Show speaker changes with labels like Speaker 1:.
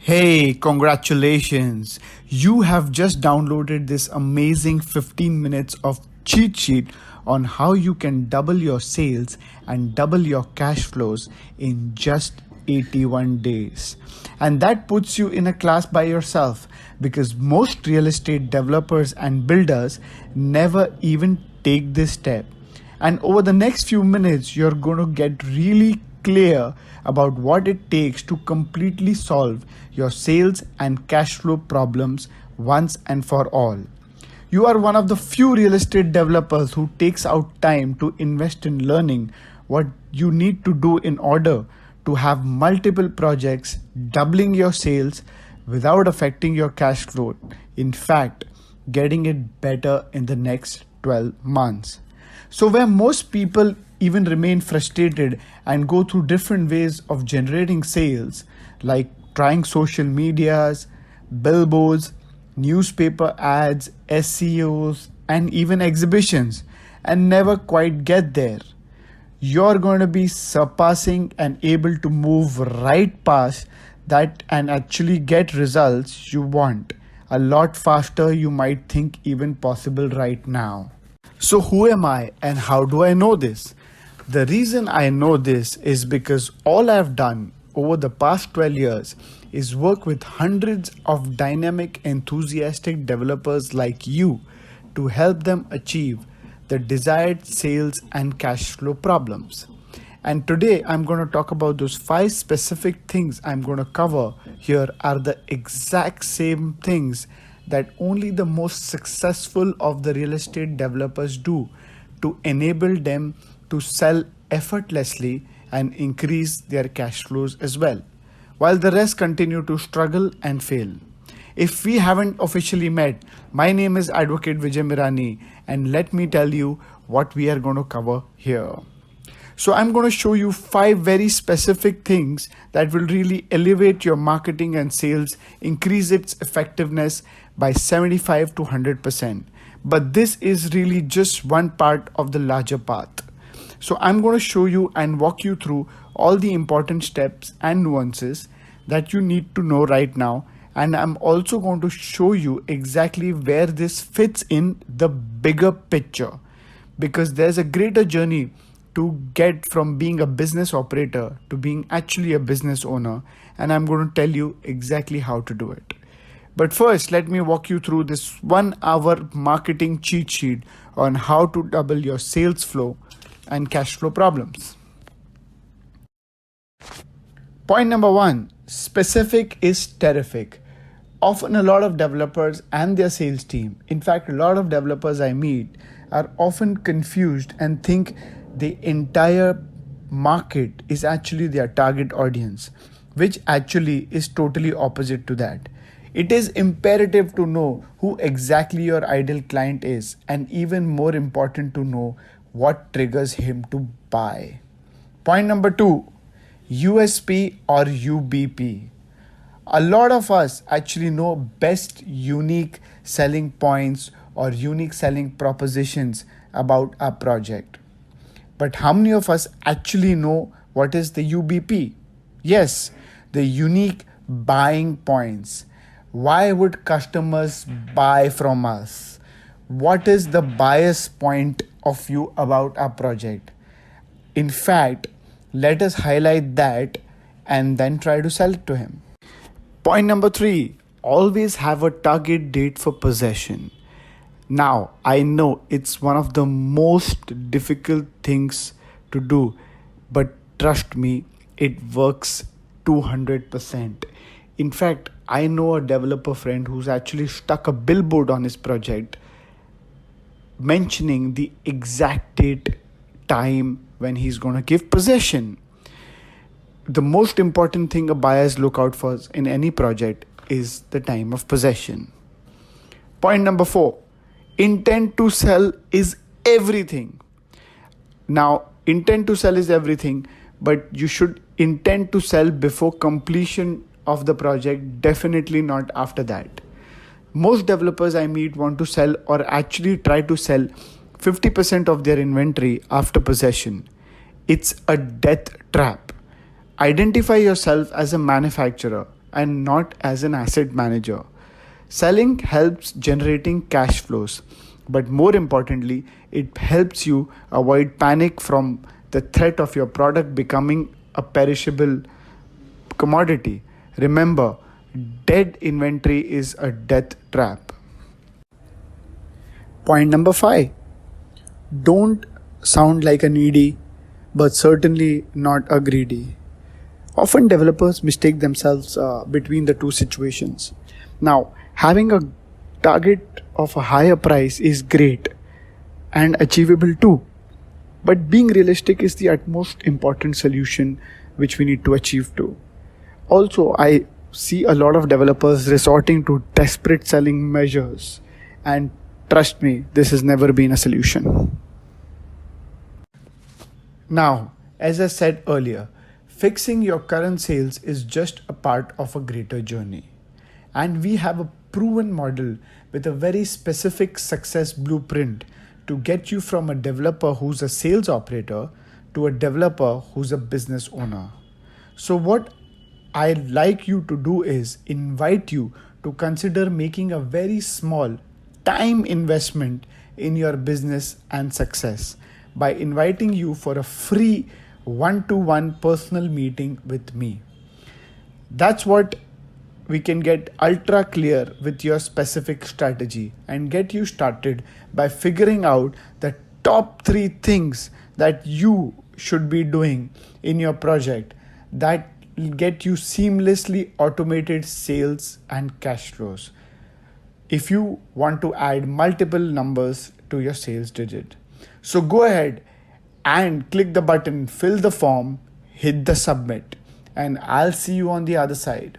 Speaker 1: Hey, congratulations! You have just downloaded this amazing 15 minutes of cheat sheet on how you can double your sales and double your cash flows in just 81 days. And that puts you in a class by yourself because most real estate developers and builders never even take this step. And over the next few minutes, you're going to get really clear about what it takes to completely solve your sales and cash flow problems once and for all. You are one of the few real estate developers who takes out time to invest in learning what you need to do in order to have multiple projects doubling your sales without affecting your cash flow. In fact, getting it better in the next 12 months. So, where most people even remain frustrated and go through different ways of generating sales, like trying social medias, billboards, newspaper ads, SEOs, and even exhibitions, and never quite get there, you're going to be surpassing and able to move right past that and actually get results you want a lot faster you might think even possible right now. So, who am I and how do I know this? The reason I know this is because all I've done over the past 12 years is work with hundreds of dynamic, enthusiastic developers like you to help them achieve the desired sales and cash flow problems. And today I'm going to talk about those 5 specific things I'm going to cover here are the exact same things that only the most successful of the real estate developers do to enable them to sell effortlessly and increase their cash flows as well, while the rest continue to struggle and fail. If we haven't officially met, my name is Advocate Vijay Mirani, and let me tell you what we are going to cover here. So, I'm going to show you 5 very specific things that will really elevate your marketing and sales, increase its effectiveness by 75 to 100%. But this is really just one part of the larger path. So, I'm going to show you and walk you through all the important steps and nuances that you need to know right now. And I'm also going to show you exactly where this fits in the bigger picture, because there's a greater journey to get from being a business operator to being actually a business owner, and I'm going to tell you exactly how to do it. But first, let me walk you through this 1 hour marketing cheat sheet on how to double your sales flow and cash flow problems. Point number 1, specific is terrific. Often, a lot of developers and their sales team, in fact, a lot of developers I meet, are often confused and think the entire market is actually their target audience, which actually is totally opposite to that. It is imperative to know who exactly your ideal client is, and even more important to know what triggers him to buy. Point number 2, USP or UBP. A lot of us actually know best unique selling points or unique selling propositions about our project. But how many of us actually know what is the UBP? Yes, the unique buying points. Why would customers buy from us? What is the bias point of view about our project? In fact, let us highlight that and then try to sell it to him. Point number 3, always have a target date for possession. Now, I know it's one of the most difficult things to do, but trust me, it works 200%. In fact, I know a developer friend who's actually stuck a billboard on his project mentioning the exact date, time when he's going to give possession. The most important thing a buyers look out for in any project is the time of possession. Point number 4, intent to sell is everything. Now, intent to sell is everything, but you should intend to sell before completion of the project, definitely not after that. Most developers I meet want to sell or actually try to sell 50% of their inventory after possession. It's a death trap. Identify yourself as a manufacturer, and not as an asset manager. Selling helps generating cash flows, but more importantly, it helps you avoid panic from the threat of your product becoming a perishable commodity. Remember, dead inventory is a death trap. Point number 5, don't sound like a needy, but certainly not a greedy. Often developers mistake themselves between the two situations. Now, having a target of a higher price is great and achievable too, but being realistic is the utmost important solution which we need to achieve to. Also, I see a lot of developers resorting to desperate selling measures, and trust me, this has never been a solution. Now, as I said earlier, fixing your current sales is just a part of a greater journey. And we have a proven model with a very specific success blueprint to get you from a developer who's a sales operator to a developer who's a business owner. So, what I'd like you to do is invite you to consider making a very small time investment in your business and success by inviting you for a free one-to-one personal meeting with me. That's what we can get ultra clear with your specific strategy and get you started by figuring out the top 3 things that you should be doing in your project that will get you seamlessly automated sales and cash flows if you want to add multiple numbers to your sales digit. So go ahead and click the button, fill the form, hit the submit, and I'll see you on the other side.